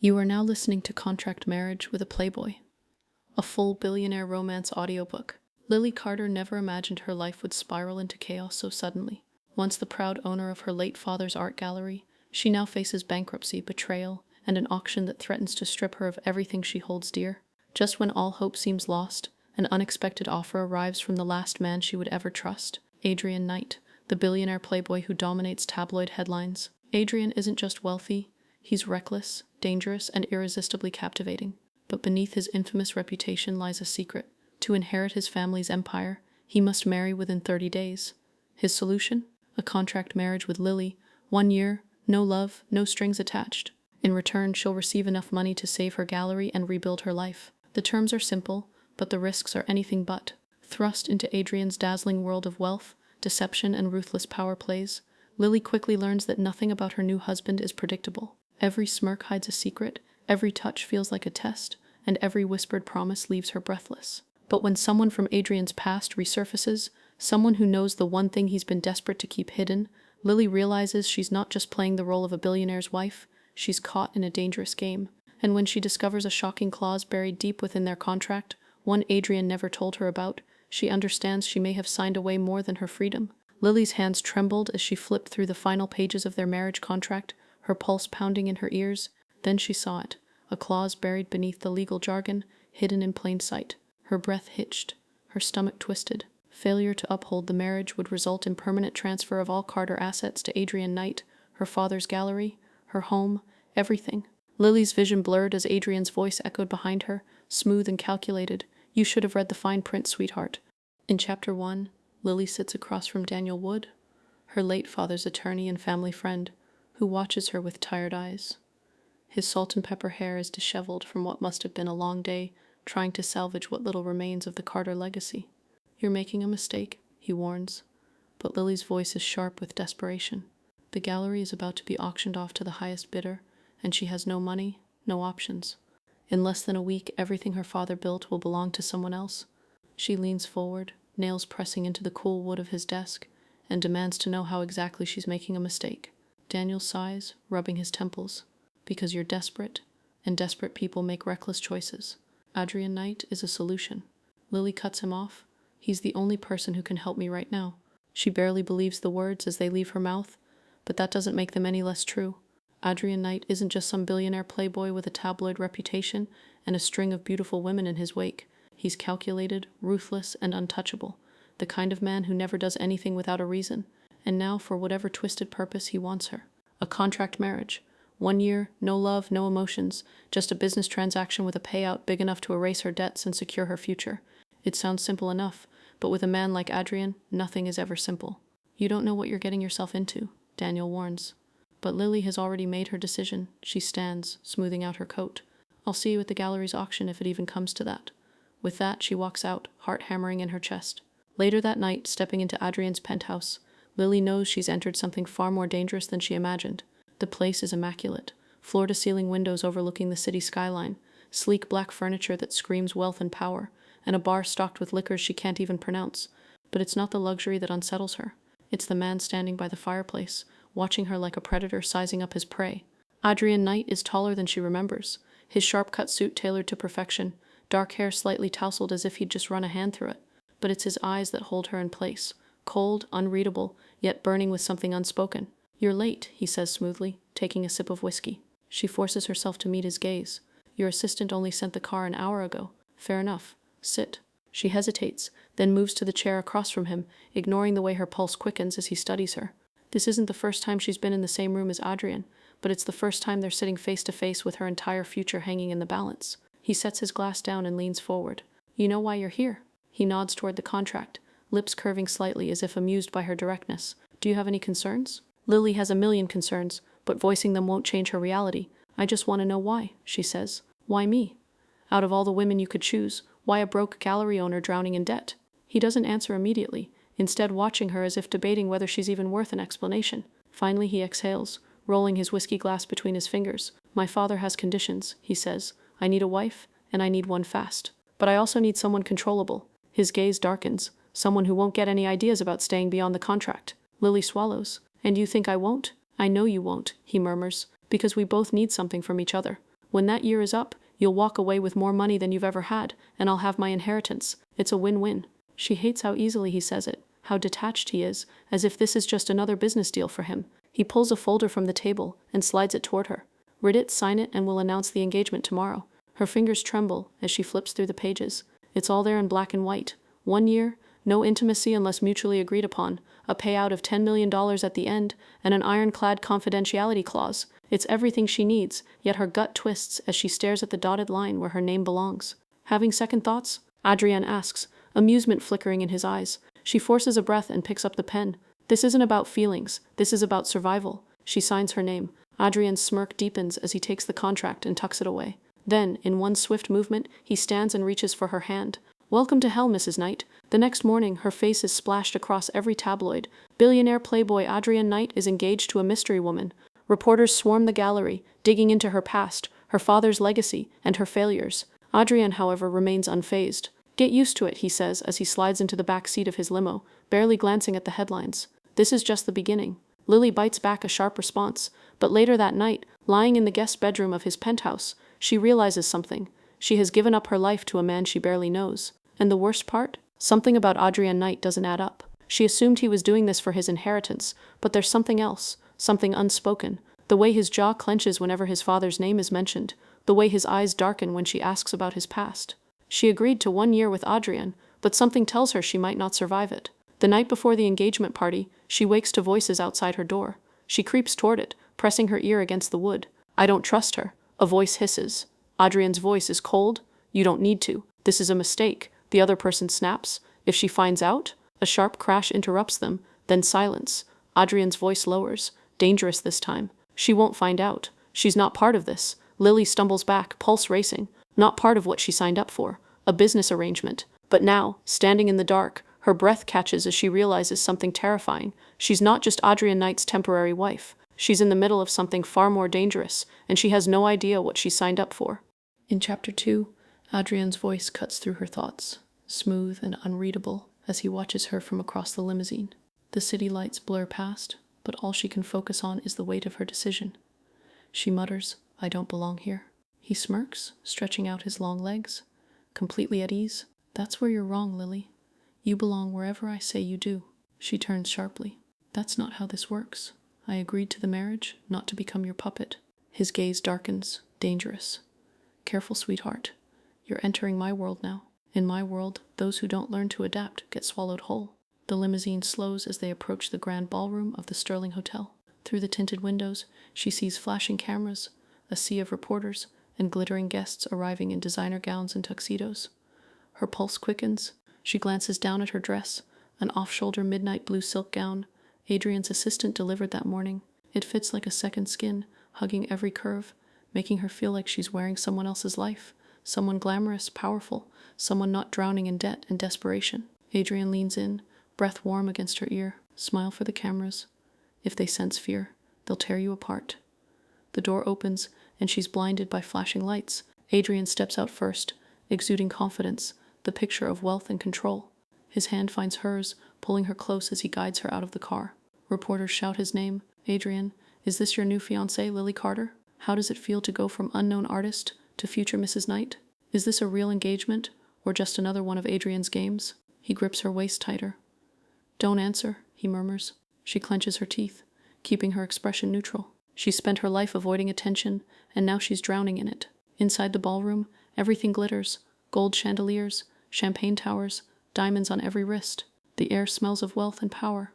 You are now listening to Contract Marriage with a Playboy, a full billionaire romance audiobook. Lily Carter never imagined her life would spiral into chaos so suddenly. Once the proud owner of her late father's art gallery, she now faces bankruptcy, betrayal, and an auction that threatens to strip her of everything she holds dear. Just when all hope seems lost, an unexpected offer arrives from the last man she would ever trust, Adrian Knight, the billionaire playboy who dominates tabloid headlines. Adrian isn't just wealthy, he's reckless, dangerous, and irresistibly captivating. But beneath his infamous reputation lies a secret. To inherit his family's empire, he must marry within 30 days. His solution? A contract marriage with Lily. 1 year, no love, no strings attached. In return, she'll receive enough money to save her gallery and rebuild her life. The terms are simple, but the risks are anything but. Thrust into Adrian's dazzling world of wealth, deception, and ruthless power plays, Lily quickly learns that nothing about her new husband is predictable. Every smirk hides a secret, every touch feels like a test, and every whispered promise leaves her breathless. But when someone from Adrian's past resurfaces, someone who knows the one thing he's been desperate to keep hidden, Lily realizes she's not just playing the role of a billionaire's wife, she's caught in a dangerous game. And when she discovers a shocking clause buried deep within their contract, one Adrian never told her about, she understands she may have signed away more than her freedom. Lily's hands trembled as she flipped through the final pages of their marriage contract, her pulse pounding in her ears. Then she saw it, a clause buried beneath the legal jargon, hidden in plain sight. Her breath hitched, her stomach twisted. Failure to uphold the marriage would result in permanent transfer of all Carter assets to Adrian Knight, her father's gallery, her home, everything. Lily's vision blurred as Adrian's voice echoed behind her, smooth and calculated. "You should have read the fine print, sweetheart." In Chapter 1, Lily sits across from Daniel Wood, her late father's attorney and family friend, who watches her with tired eyes. His salt and pepper hair is disheveled from what must have been a long day trying to salvage what little remains of the Carter legacy. "You're making a mistake," he warns, but Lily's voice is sharp with desperation. The gallery is about to be auctioned off to the highest bidder, and she has no money, no options. In less than a week, everything her father built will belong to someone else. She leans forward, nails pressing into the cool wood of his desk, and demands to know how exactly she's making a mistake. Daniel sighs, rubbing his temples. "Because you're desperate, and desperate people make reckless choices. Adrian Knight is a solution." Lily cuts him off. "He's the only person who can help me right now." She barely believes the words as they leave her mouth, but that doesn't make them any less true. Adrian Knight isn't just some billionaire playboy with a tabloid reputation and a string of beautiful women in his wake. He's calculated, ruthless, and untouchable, the kind of man who never does anything without a reason. And now, for whatever twisted purpose, he wants her. A contract marriage. 1 year, no love, no emotions, just a business transaction with a payout big enough to erase her debts and secure her future. It sounds simple enough, but with a man like Adrian, nothing is ever simple. "You don't know what you're getting yourself into," Daniel warns. But Lily has already made her decision. She stands, smoothing out her coat. "I'll see you at the gallery's auction if it even comes to that." With that, she walks out, heart hammering in her chest. Later that night, stepping into Adrian's penthouse, Lily knows she's entered something far more dangerous than she imagined. The place is immaculate. Floor-to-ceiling windows overlooking the city skyline, sleek black furniture that screams wealth and power, and a bar stocked with liquors she can't even pronounce. But it's not the luxury that unsettles her. It's the man standing by the fireplace, watching her like a predator sizing up his prey. Adrian Knight is taller than she remembers, his sharp-cut suit tailored to perfection, dark hair slightly tousled as if he'd just run a hand through it. But it's his eyes that hold her in place, cold, unreadable, yet burning with something unspoken. "You're late," he says smoothly, taking a sip of whiskey. She forces herself to meet his gaze. "Your assistant only sent the car an hour ago." "Fair enough. Sit." She hesitates, then moves to the chair across from him, ignoring the way her pulse quickens as he studies her. This isn't the first time she's been in the same room as Adrian, but it's the first time they're sitting face to face with her entire future hanging in the balance. He sets his glass down and leans forward. "You know why you're here?" He nods toward the contract, lips curving slightly as if amused by her directness. "Do you have any concerns?" Lily has a million concerns, but voicing them won't change her reality. "I just want to know why," she says. "Why me? Out of all the women you could choose, why a broke gallery owner drowning in debt?" He doesn't answer immediately, instead watching her as if debating whether she's even worth an explanation. Finally he exhales, rolling his whiskey glass between his fingers. "My father has conditions," he says. "I need a wife, and I need one fast. But I also need someone controllable." His gaze darkens, "Someone who won't get any ideas about staying beyond the contract." Lily swallows. "And you think I won't?" "I know you won't," he murmurs, "because we both need something from each other. When that year is up, you'll walk away with more money than you've ever had, and I'll have my inheritance. It's a win-win." She hates how easily he says it, how detached he is, as if this is just another business deal for him. He pulls a folder from the table and slides it toward her. "Read it, sign it, and we'll announce the engagement tomorrow." Her fingers tremble as she flips through the pages. It's all there in black and white. 1 year, no intimacy unless mutually agreed upon, a payout of $10 million at the end, and an ironclad confidentiality clause. It's everything she needs, yet her gut twists as she stares at the dotted line where her name belongs. Having second thoughts? Adrienne asks, amusement flickering in his eyes. She forces a breath and picks up the pen. This isn't about feelings. This is about survival. She signs her name. Adrienne's smirk deepens as he takes the contract and tucks it away. Then, in one swift movement, he stands and reaches for her hand. "Welcome to hell, Mrs. Knight." The next morning, her face is splashed across every tabloid. Billionaire playboy Adrienne Knight is engaged to a mystery woman. Reporters swarm the gallery, digging into her past, her father's legacy, and her failures. Adrienne, however, remains unfazed. "Get used to it," he says as he slides into the back seat of his limo, barely glancing at the headlines. "This is just the beginning." Lily bites back a sharp response, but later that night, lying in the guest bedroom of his penthouse, she realizes something. She has given up her life to a man she barely knows. And the worst part? Something about Adrienne Knight doesn't add up. She assumed he was doing this for his inheritance, but there's something else, something unspoken. The way his jaw clenches whenever his father's name is mentioned, the way his eyes darken when she asks about his past. She agreed to 1 year with Adrienne, but something tells her she might not survive it. The night before the engagement party, she wakes to voices outside her door. She creeps toward it, pressing her ear against the wood. "I don't trust her," a voice hisses. Adrienne's voice is cold. "You don't need to. This is a mistake." The other person snaps. "If she finds out?" A sharp crash interrupts them, then silence. Adrienne's voice lowers. Dangerous this time. "She won't find out. She's not part of this." Lily stumbles back, pulse racing. Not part of what she signed up for. A business arrangement. But now, standing in the dark, her breath catches as she realizes something terrifying. She's not just Adrienne Knight's temporary wife. She's in the middle of something far more dangerous, and she has no idea what she signed up for. In Chapter 2, Adrienne's voice cuts through her thoughts, smooth and unreadable, as he watches her from across the limousine. The city lights blur past, but all she can focus on is the weight of her decision. She mutters, "I don't belong here." He smirks, stretching out his long legs. Completely at ease. "That's where you're wrong, Lily. You belong wherever I say you do." She turns sharply. "That's not how this works. I agreed to the marriage, not to become your puppet." His gaze darkens, dangerous. "Careful, sweetheart. You're entering my world now. In my world, those who don't learn to adapt get swallowed whole." The limousine slows as they approach the grand ballroom of the Sterling Hotel. Through the tinted windows, she sees flashing cameras, a sea of reporters, and glittering guests arriving in designer gowns and tuxedos. Her pulse quickens. She glances down at her dress, an off-shoulder midnight blue silk gown Adrienne's assistant delivered that morning. It fits like a second skin, hugging every curve, making her feel like she's wearing someone else's life, someone glamorous, powerful, someone not drowning in debt and desperation. Adrienne leans in, breath warm against her ear. "Smile for the cameras. If they sense fear, they'll tear you apart." The door opens, and she's blinded by flashing lights. Adrienne steps out first, exuding confidence, the picture of wealth and control. His hand finds hers, pulling her close as he guides her out of the car. Reporters shout his name. "Adrienne, is this your new fiancée, Lily Carter? How does it feel to go from unknown artist to future Mrs. Knight? Is this a real engagement, or just another one of Adrienne's games?" He grips her waist tighter. "Don't answer," he murmurs. She clenches her teeth, keeping her expression neutral. She spent her life avoiding attention, and now she's drowning in it. Inside the ballroom, everything glitters. Gold chandeliers, champagne towers, diamonds on every wrist. The air smells of wealth and power.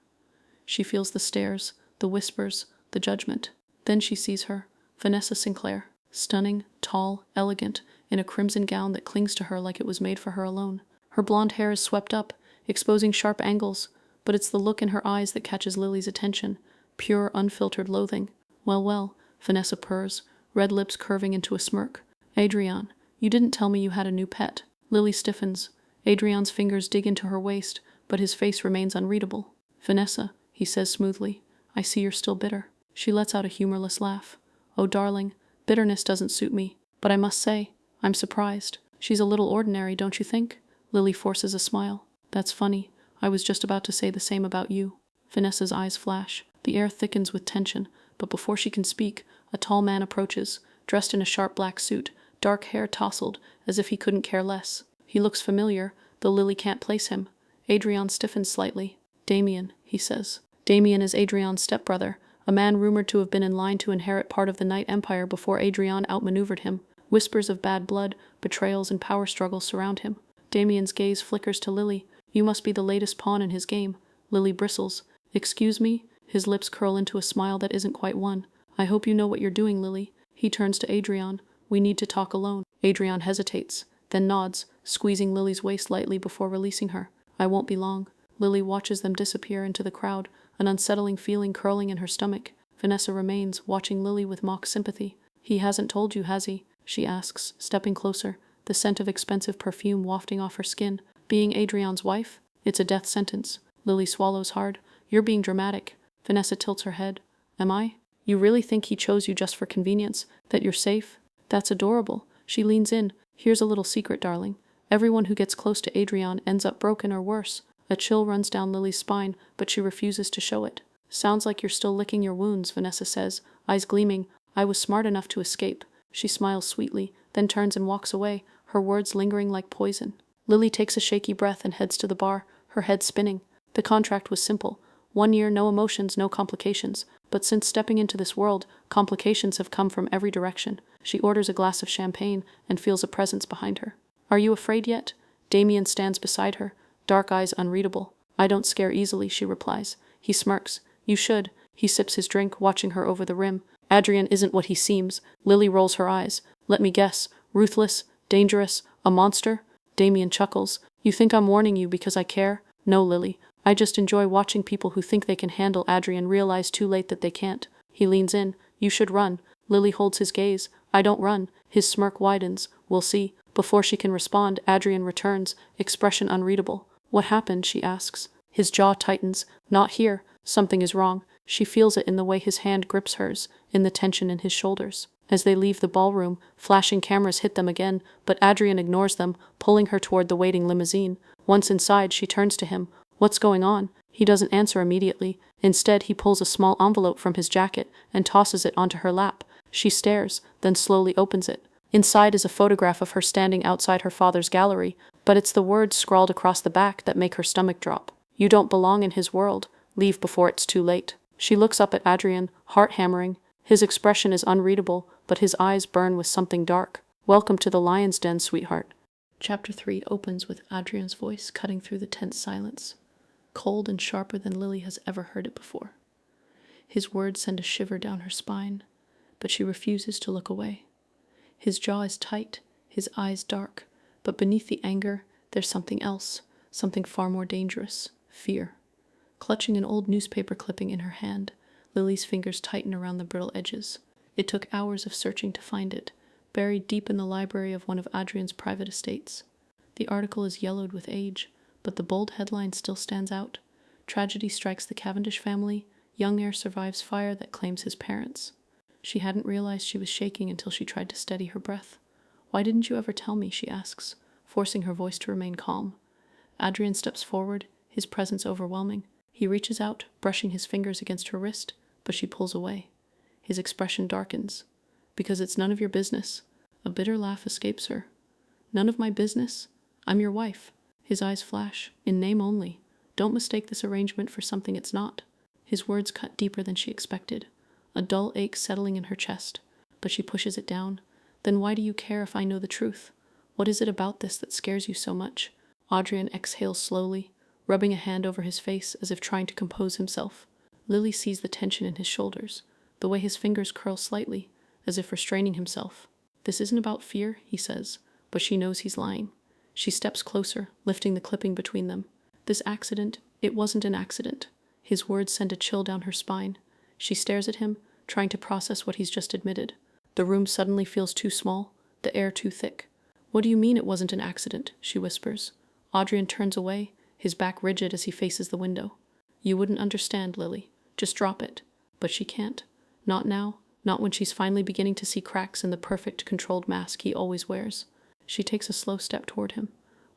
She feels the stares, the whispers, the judgment. Then she sees her, Vanessa Sinclair, stunning, tall, elegant, in a crimson gown that clings to her like it was made for her alone. Her blonde hair is swept up, exposing sharp angles, but it's the look in her eyes that catches Lily's attention. Pure, unfiltered loathing. "Well, well," Vanessa purrs, red lips curving into a smirk. "Adrienne, you didn't tell me you had a new pet." Lily stiffens. Adrienne's fingers dig into her waist, but his face remains unreadable. "Vanessa," he says smoothly, "I see you're still bitter." She lets out a humorless laugh. "Oh, darling, bitterness doesn't suit me, but I must say, I'm surprised. She's a little ordinary, don't you think?" Lily forces a smile. "That's funny. I was just about to say the same about you." Vanessa's eyes flash. The air thickens with tension, but before she can speak, a tall man approaches, dressed in a sharp black suit, dark hair tousled, as if he couldn't care less. He looks familiar, though Lily can't place him. Adrian stiffens slightly. Damien, he says. Damien is Adrian's stepbrother, a man rumored to have been in line to inherit part of the Night Empire before Adrian outmaneuvered him. Whispers of bad blood, betrayals, and power struggles surround him. Damien's gaze flickers to Lily. You must be the latest pawn in his game. Lily bristles. Excuse me? His lips curl into a smile that isn't quite one. I hope you know what you're doing, Lily. He turns to Adrian. We need to talk alone. Adrian hesitates, then nods, squeezing Lily's waist lightly before releasing her. I won't be long. Lily watches them disappear into the crowd, an unsettling feeling curling in her stomach. Vanessa remains, watching Lily with mock sympathy. He hasn't told you, has he? She asks, stepping closer, the scent of expensive perfume wafting off her skin. Being Adrian's wife? It's a death sentence. Lily swallows hard. You're being dramatic. Vanessa tilts her head. Am I? You really think he chose you just for convenience? That you're safe? That's adorable. She leans in. Here's a little secret, darling. Everyone who gets close to Adrian ends up broken or worse. A chill runs down Lily's spine, but she refuses to show it. Sounds like you're still licking your wounds, Vanessa says, eyes gleaming. I was smart enough to escape. She smiles sweetly, then turns and walks away, her words lingering like poison. Lily takes a shaky breath and heads to the bar, her head spinning. The contract was simple. 1 year, no emotions, no complications. But since stepping into this world, complications have come from every direction. She orders a glass of champagne and feels a presence behind her. Are you afraid yet? Damien stands beside her, dark eyes unreadable. I don't scare easily, she replies. He smirks. You should. He sips his drink, watching her over the rim. Adrian isn't what he seems. Lily rolls her eyes. Let me guess. Ruthless, dangerous, a monster? Damien chuckles. You think I'm warning you because I care? No, Lily. I just enjoy watching people who think they can handle Adrian realize too late that they can't. He leans in. You should run. Lily holds his gaze. I don't run. His smirk widens. We'll see. Before she can respond, Adrian returns, expression unreadable. What happened? She asks. His jaw tightens. Not here. Something is wrong. She feels it in the way his hand grips hers, in the tension in his shoulders. As they leave the ballroom, flashing cameras hit them again, but Adrian ignores them, pulling her toward the waiting limousine. Once inside, she turns to him. What's going on? He doesn't answer immediately. Instead, he pulls a small envelope from his jacket and tosses it onto her lap. She stares, then slowly opens it. Inside is a photograph of her standing outside her father's gallery, but it's the words scrawled across the back that make her stomach drop. You don't belong in his world. Leave before it's too late. She looks up at Adrian, heart hammering. His expression is unreadable, but his eyes burn with something dark. Welcome to the lion's den, sweetheart. Chapter 3 opens with Adrian's voice cutting through the tense silence, cold and sharper than Lily has ever heard it before. His words send a shiver down her spine, but she refuses to look away. His jaw is tight, his eyes dark, but beneath the anger, there's something else, something far more dangerous, fear. Clutching an old newspaper clipping in her hand, Lily's fingers tighten around the brittle edges. It took hours of searching to find it, buried deep in the library of one of Adrian's private estates. The article is yellowed with age, but the bold headline still stands out. Tragedy strikes the Cavendish family. Young heir survives fire that claims his parents. She hadn't realized she was shaking until she tried to steady her breath. Why didn't you ever tell me? She asks, forcing her voice to remain calm. Adrian steps forward, his presence overwhelming. He reaches out, brushing his fingers against her wrist, but she pulls away. His expression darkens. Because it's none of your business. A bitter laugh escapes her. None of my business? I'm your wife. His eyes flash. In name only. Don't mistake this arrangement for something it's not. His words cut deeper than she expected. A dull ache settling in her chest. But she pushes it down. Then why do you care if I know the truth? What is it about this that scares you so much? Adrian exhales slowly, rubbing a hand over his face as if trying to compose himself. Lily sees the tension in his shoulders, the way his fingers curl slightly, as if restraining himself. This isn't about fear, he says, but she knows he's lying. She steps closer, lifting the clipping between them. This accident, it wasn't an accident. His words send a chill down her spine. She stares at him, trying to process what he's just admitted. The room suddenly feels too small, the air too thick. What do you mean it wasn't an accident? She whispers. Adrian turns away, his back rigid as he faces the window. You wouldn't understand, Lily. Just drop it. But she can't. Not now, not when she's finally beginning to see cracks in the perfect, controlled mask he always wears. She takes a slow step toward him.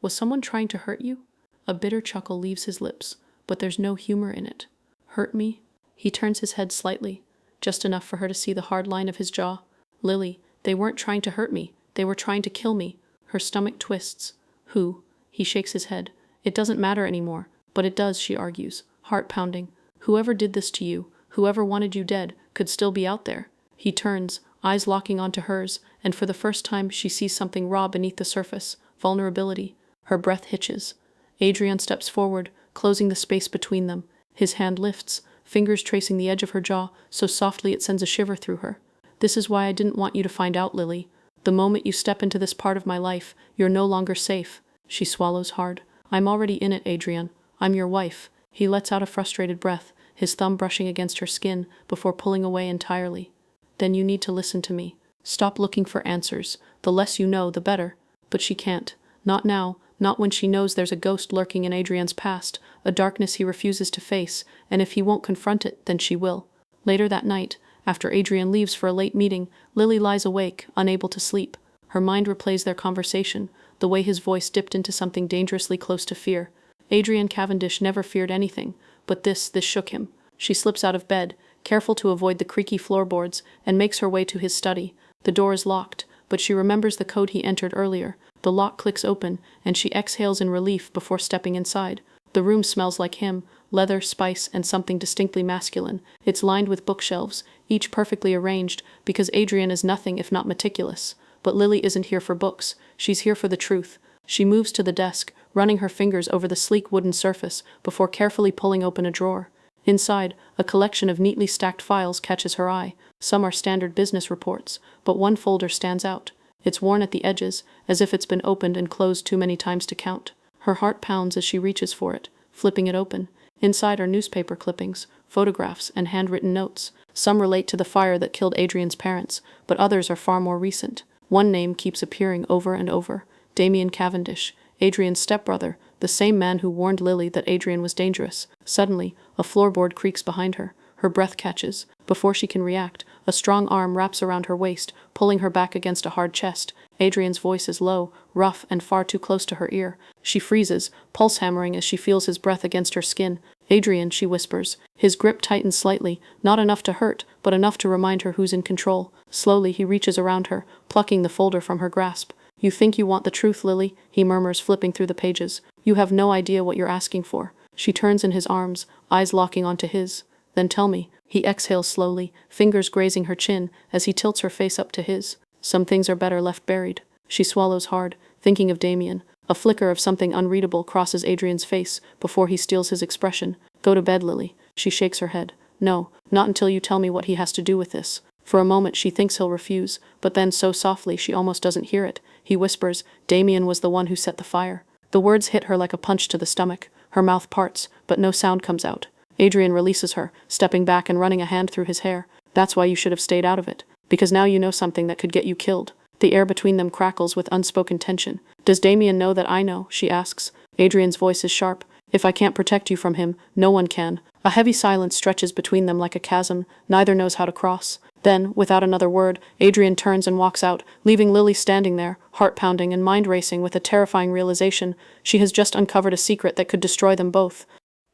Was someone trying to hurt you? A bitter chuckle leaves his lips, but there's no humor in it. Hurt me? He turns his head slightly, just enough for her to see the hard line of his jaw. Lily, They weren't trying to hurt me. They were trying to kill me. Her stomach twists. Who? He shakes his head. It doesn't matter anymore. But it does, she argues, heart pounding. Whoever did this to you, whoever wanted you dead, could still be out there. He turns, eyes locking onto hers, and for the first time she sees something raw beneath the surface. Vulnerability. Her breath hitches. Adrian steps forward, closing the space between them. His hand lifts, fingers tracing the edge of her jaw, so softly it sends a shiver through her. This is why I didn't want you to find out, Lily. The moment you step into this part of my life, you're no longer safe. She swallows hard. I'm already in it, Adrian. I'm your wife. He lets out a frustrated breath, his thumb brushing against her skin before pulling away entirely. Then you need to listen to me. Stop looking for answers. The less you know, the better. But she can't. Not now. Not when she knows there's a ghost lurking in Adrian's past, a darkness he refuses to face, and if he won't confront it, then she will. Later that night, after Adrian leaves for a late meeting, Lily lies awake, unable to sleep. Her mind replays their conversation, the way his voice dipped into something dangerously close to fear. Adrian Cavendish never feared anything, but this shook him. She slips out of bed, careful to avoid the creaky floorboards, and makes her way to his study. The door is locked, but she remembers the code he entered earlier. The lock clicks open, and she exhales in relief before stepping inside. The room smells like him, leather, spice, and something distinctly masculine. It's lined with bookshelves, each perfectly arranged, because Adrian is nothing if not meticulous. But Lily isn't here for books. She's here for the truth. She moves to the desk, running her fingers over the sleek wooden surface before carefully pulling open a drawer. Inside, a collection of neatly stacked files catches her eye. Some are standard business reports, but one folder stands out. It's worn at the edges, as if it's been opened and closed too many times to count. Her heart pounds as she reaches for it, flipping it open. Inside are newspaper clippings, photographs, and handwritten notes. Some relate to the fire that killed Adrian's parents, but others are far more recent. One name keeps appearing over and over. Damien Cavendish, Adrian's stepbrother, the same man who warned Lily that Adrian was dangerous. Suddenly, a floorboard creaks behind her. Her breath catches. Before she can react, a strong arm wraps around her waist, pulling her back against a hard chest. Adrian's voice is low, rough, and far too close to her ear. She freezes, pulse hammering as she feels his breath against her skin. Adrian, she whispers. His grip tightens slightly, not enough to hurt, but enough to remind her who's in control. Slowly, he reaches around her, plucking the folder from her grasp. You think you want the truth, Lily? He murmurs, flipping through the pages. You have no idea what you're asking for. She turns in his arms, eyes locking onto his. Then tell me. He exhales slowly, fingers grazing her chin as he tilts her face up to his. Some things are better left buried. She swallows hard, thinking of Damien. A flicker of something unreadable crosses Adrian's face before he steals his expression. Go to bed, Lily. She shakes her head. No, not until you tell me what he has to do with this. For a moment she thinks he'll refuse, but then so softly she almost doesn't hear it. He whispers, Damien was the one who set the fire. The words hit her like a punch to the stomach. Her mouth parts, but no sound comes out. Adrian releases her, stepping back and running a hand through his hair. That's why you should have stayed out of it. Because now you know something that could get you killed. The air between them crackles with unspoken tension. Does Damien know that I know? She asks. Adrian's voice is sharp. If I can't protect you from him, no one can. A heavy silence stretches between them like a chasm. Neither knows how to cross. Then, without another word, Adrian turns and walks out, leaving Lily standing there, heart pounding and mind racing with a terrifying realization. She has just uncovered a secret that could destroy them both.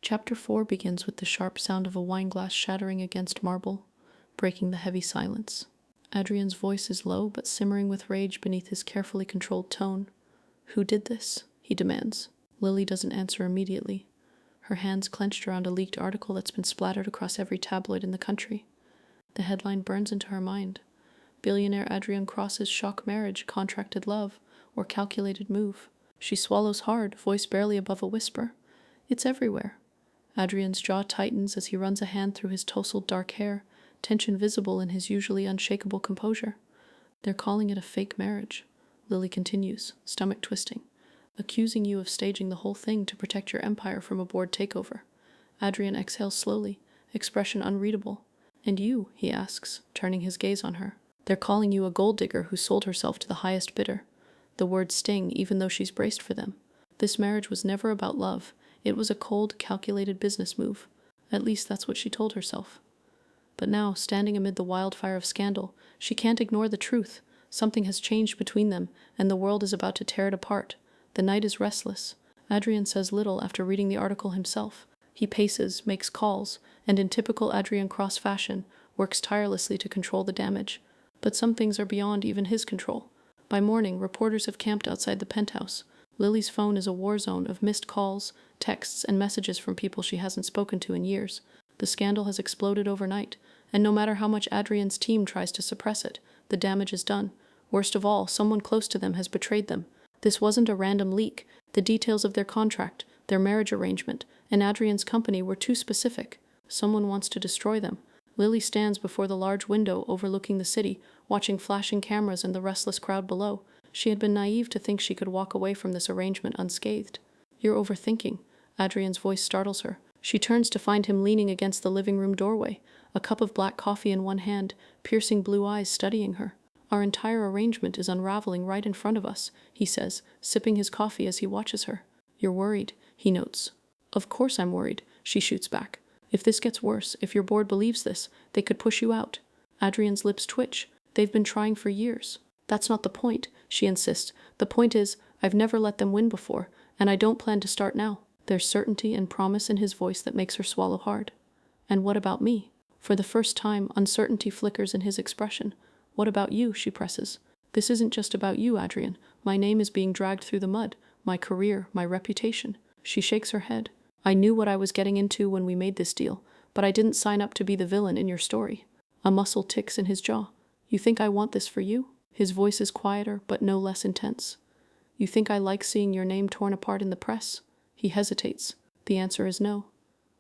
Chapter 4 begins with the sharp sound of a wine glass shattering against marble, breaking the heavy silence. Adrian's voice is low but simmering with rage beneath his carefully controlled tone. Who did this? He demands. Lily doesn't answer immediately, her hands clenched around a leaked article that's been splattered across every tabloid in the country. The headline burns into her mind. Billionaire Adrian crosses shock marriage, contracted love, or calculated move. She swallows hard, voice barely above a whisper. It's everywhere. Adrian's jaw tightens as he runs a hand through his tousled dark hair, tension visible in his usually unshakable composure. They're calling it a fake marriage. Lily continues, stomach twisting. Accusing you of staging the whole thing to protect your empire from a board takeover. Adrian exhales slowly, expression unreadable. And you, he asks, turning his gaze on her. They're calling you a gold digger who sold herself to the highest bidder. The words sting even though she's braced for them. This marriage was never about love. It was a cold, calculated business move. At least that's what she told herself. But now, standing amid the wildfire of scandal, she can't ignore the truth. Something has changed between them, and the world is about to tear it apart. The night is restless. Adrian says little after reading the article himself. He paces, makes calls, and in typical Adrian Cross fashion, works tirelessly to control the damage. But some things are beyond even his control. By morning, reporters have camped outside the penthouse. Lily's phone is a war zone of missed calls, texts, and messages from people she hasn't spoken to in years. The scandal has exploded overnight, and no matter how much Adrian's team tries to suppress it, the damage is done. Worst of all, someone close to them has betrayed them. This wasn't a random leak. The details of their contract, their marriage arrangement, and Adrian's company were too specific. Someone wants to destroy them. Lily stands before the large window overlooking the city, watching flashing cameras and the restless crowd below. She had been naive to think she could walk away from this arrangement unscathed. "You're overthinking." Adrian's voice startles her. She turns to find him leaning against the living room doorway, a cup of black coffee in one hand, piercing blue eyes studying her. "Our entire arrangement is unraveling right in front of us," he says, sipping his coffee as he watches her. "You're worried," he notes. "Of course I'm worried," she shoots back. "If this gets worse, if your board believes this, they could push you out." Adrian's lips twitch. "They've been trying for years." "That's not the point," she insists. "The point is, I've never let them win before, and I don't plan to start now." There's certainty and promise in his voice that makes her swallow hard. "And what about me?" For the first time, uncertainty flickers in his expression. "What about you?" she presses. "This isn't just about you, Adrian. My name is being dragged through the mud. My career, my reputation." She shakes her head. "I knew what I was getting into when we made this deal, but I didn't sign up to be the villain in your story." A muscle ticks in his jaw. "You think I want this for you?" His voice is quieter, but no less intense. "You think I like seeing your name torn apart in the press?" He hesitates. The answer is no.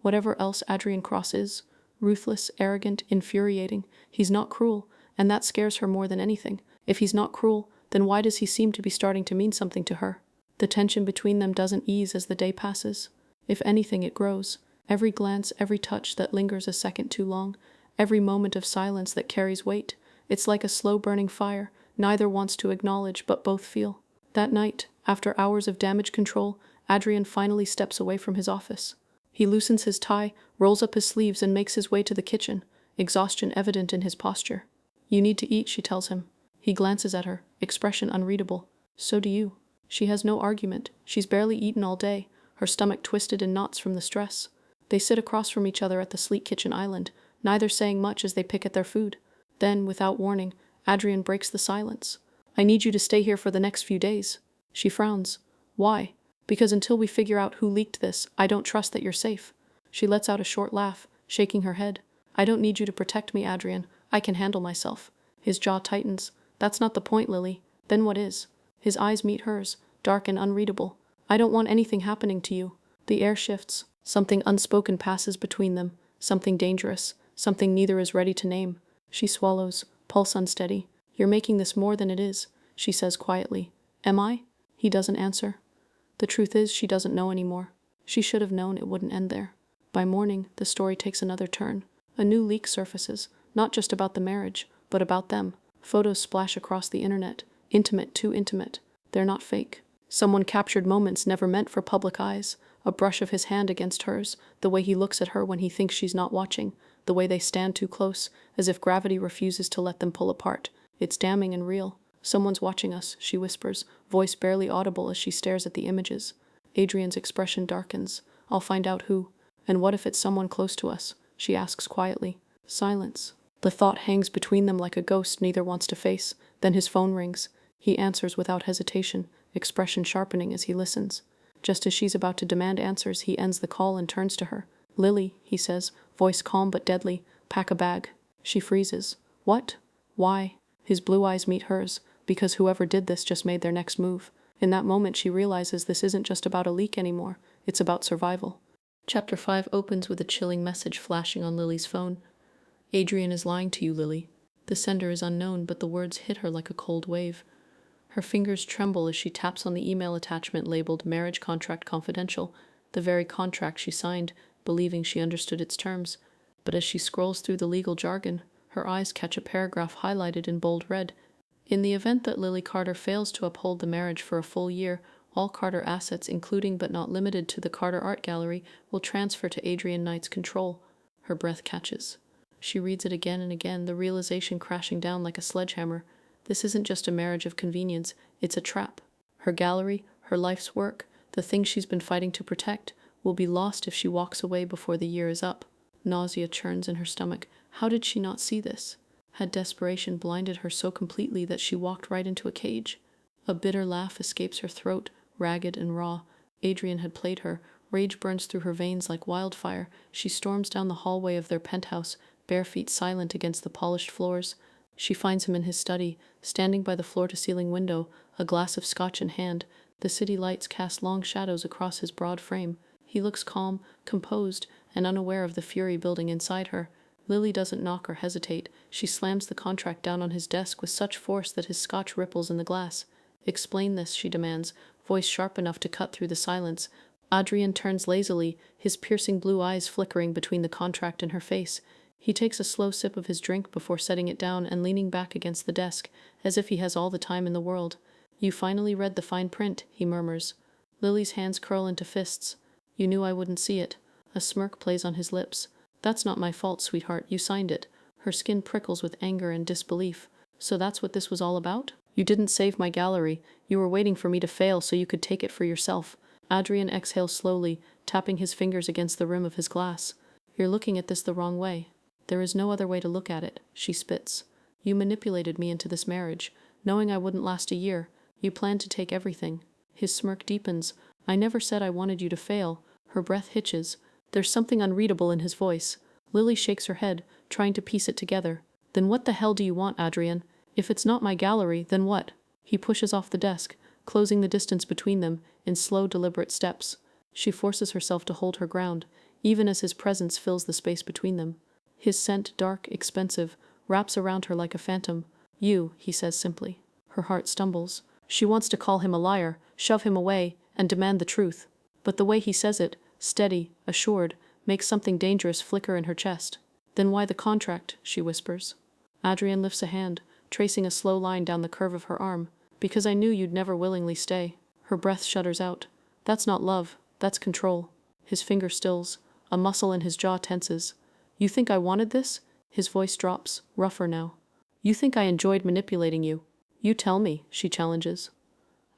Whatever else Adrian Cross is, ruthless, arrogant, infuriating, he's not cruel, and that scares her more than anything. If he's not cruel, then why does he seem to be starting to mean something to her? The tension between them doesn't ease as the day passes. If anything, it grows. Every glance, every touch that lingers a second too long, every moment of silence that carries weight. It's like a slow-burning fire. Neither wants to acknowledge, but both feel. That night, after hours of damage control, Adrian finally steps away from his office. He loosens his tie, rolls up his sleeves, and makes his way to the kitchen, exhaustion evident in his posture. "You need to eat," she tells him. He glances at her, expression unreadable. "So do you." She has no argument. She's barely eaten all day, her stomach twisted in knots from the stress. They sit across from each other at the sleek kitchen island, neither saying much as they pick at their food. Then, without warning, Adrian breaks the silence. "I need you to stay here for the next few days." She frowns. "Why?" "Because until we figure out who leaked this, I don't trust that you're safe." She lets out a short laugh, shaking her head. "I don't need you to protect me, Adrian. I can handle myself." His jaw tightens. "That's not the point, Lily." "Then what is?" His eyes meet hers, dark and unreadable. "I don't want anything happening to you." The air shifts. Something unspoken passes between them, something dangerous, something neither is ready to name. She swallows, pulse unsteady. "You're making this more than it is," she says quietly. "Am I?" He doesn't answer. The truth is, she doesn't know anymore. She should have known it wouldn't end there. By morning, the story takes another turn. A new leak surfaces, not just about the marriage, but about them. Photos splash across the internet, intimate, too intimate. They're not fake. Someone captured moments never meant for public eyes. A brush of his hand against hers, the way he looks at her when he thinks she's not watching, the way they stand too close, as if gravity refuses to let them pull apart. It's damning and real. "Someone's watching us," she whispers, voice barely audible as she stares at the images. Adrian's expression darkens. "I'll find out who." "And what if it's someone close to us?" she asks quietly. Silence. The thought hangs between them like a ghost neither wants to face. Then his phone rings. He answers without hesitation, expression sharpening as he listens. Just as she's about to demand answers, he ends the call and turns to her. "Lily," he says, voice calm but deadly, "pack a bag." She freezes. "What? Why?" His blue eyes meet hers. "Because whoever did this just made their next move." In that moment she realizes this isn't just about a leak anymore, it's about survival. Chapter 5 opens with a chilling message flashing on Lily's phone. "Adrian is lying to you, Lily." The sender is unknown, but the words hit her like a cold wave. Her fingers tremble as she taps on the email attachment labeled "Marriage Contract Confidential," the very contract she signed, believing she understood its terms. But as she scrolls through the legal jargon, her eyes catch a paragraph highlighted in bold red. "In the event that Lily Carter fails to uphold the marriage for a full year, all Carter assets, including but not limited to the Carter Art Gallery, will transfer to Adrian Knight's control." Her breath catches. She reads it again and again, the realization crashing down like a sledgehammer. This isn't just a marriage of convenience, it's a trap. Her gallery, her life's work, the things she's been fighting to protect, will be lost if she walks away before the year is up. Nausea churns in her stomach. How did she not see this? Had desperation blinded her so completely that she walked right into a cage? A bitter laugh escapes her throat, ragged and raw. Adrian had played her. Rage burns through her veins like wildfire. She storms down the hallway of their penthouse, bare feet silent against the polished floors. She finds him in his study, standing by the floor-to-ceiling window, a glass of scotch in hand. The city lights cast long shadows across his broad frame. He looks calm, composed, and unaware of the fury building inside her. Lily doesn't knock or hesitate. She slams the contract down on his desk with such force that his scotch ripples in the glass. "Explain this," she demands, voice sharp enough to cut through the silence. Adrian turns lazily, his piercing blue eyes flickering between the contract and her face. He takes a slow sip of his drink before setting it down and leaning back against the desk, as if he has all the time in the world. "You finally read the fine print," he murmurs. Lily's hands curl into fists. "You knew I wouldn't see it." A smirk plays on his lips. "That's not my fault, sweetheart. You signed it." Her skin prickles with anger and disbelief. "So that's what this was all about? You didn't save my gallery. You were waiting for me to fail so you could take it for yourself." Adrian exhales slowly, tapping his fingers against the rim of his glass. "You're looking at this the wrong way." "There is no other way to look at it," she spits. "You manipulated me into this marriage, knowing I wouldn't last a year. You planned to take everything." His smirk deepens. "I never said I wanted you to fail." Her breath hitches. There's something unreadable in his voice. Lily shakes her head, trying to piece it together. "Then what the hell do you want, Adrian? If it's not my gallery, then what?" He pushes off the desk, closing the distance between them in slow, deliberate steps. She forces herself to hold her ground, even as his presence fills the space between them. His scent, dark, expensive, wraps around her like a phantom. "You," he says simply. Her heart stumbles. She wants to call him a liar, shove him away, and demand the truth. But the way he says it, steady, assured, makes something dangerous flicker in her chest. "Then why the contract?" she whispers. Adrian lifts a hand, tracing a slow line down the curve of her arm. "Because I knew you'd never willingly stay." Her breath shudders out. "That's not love, that's control." His finger stills. A muscle in his jaw tenses. "You think I wanted this?" His voice drops, rougher now. "You think I enjoyed manipulating you?" "You tell me," she challenges.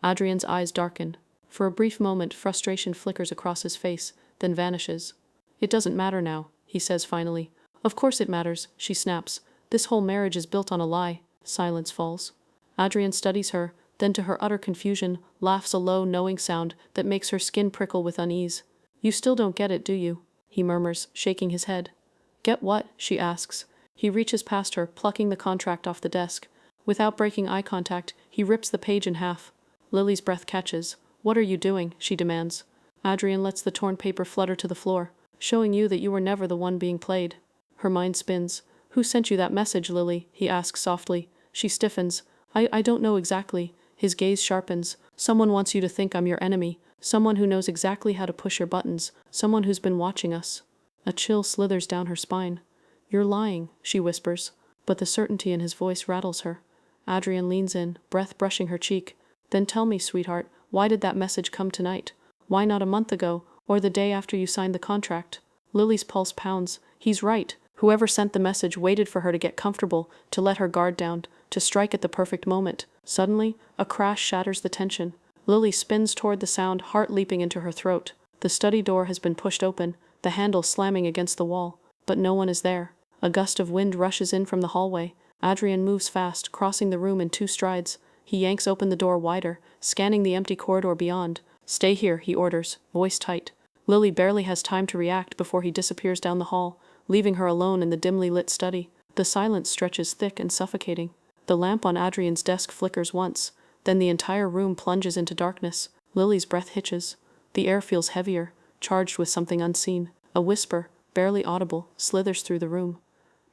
Adrian's eyes darken. For a brief moment, frustration flickers across his face, then vanishes. "It doesn't matter now," he says finally. "Of course it matters," she snaps. "This whole marriage is built on a lie." Silence falls. Adrian studies her, then to her utter confusion, laughs a low, knowing sound that makes her skin prickle with unease. "You still don't get it, do you?" he murmurs, shaking his head. "Get what?" she asks. He reaches past her, plucking the contract off the desk. Without breaking eye contact, he rips the page in half. Lily's breath catches. "What are you doing?" she demands. Adrian lets the torn paper flutter to the floor. "Showing you that you were never the one being played." Her mind spins. "Who sent you that message, Lily?" he asks softly. She stiffens. I don't know exactly." His gaze sharpens. "Someone wants you to think I'm your enemy. Someone who knows exactly how to push your buttons. Someone who's been watching us." A chill slithers down her spine. "You're lying," she whispers, but the certainty in his voice rattles her. Adrian leans in, breath brushing her cheek. "Then tell me, sweetheart, why did that message come tonight? Why not a month ago, or the day after you signed the contract?" Lily's pulse pounds. He's right. Whoever sent the message waited for her to get comfortable, to let her guard down, to strike at the perfect moment. Suddenly, a crash shatters the tension. Lily spins toward the sound, heart leaping into her throat. The study door has been pushed open, the handle slamming against the wall, but no one is there. A gust of wind rushes in from the hallway. Adrian moves fast, crossing the room in 2 strides. He yanks open the door wider, scanning the empty corridor beyond. "Stay here," he orders, voice tight. Lily barely has time to react before he disappears down the hall, leaving her alone in the dimly lit study. The silence stretches thick and suffocating. The lamp on Adrian's desk flickers once, then the entire room plunges into darkness. Lily's breath hitches. The air feels heavier, charged with something unseen. A whisper, barely audible, slithers through the room.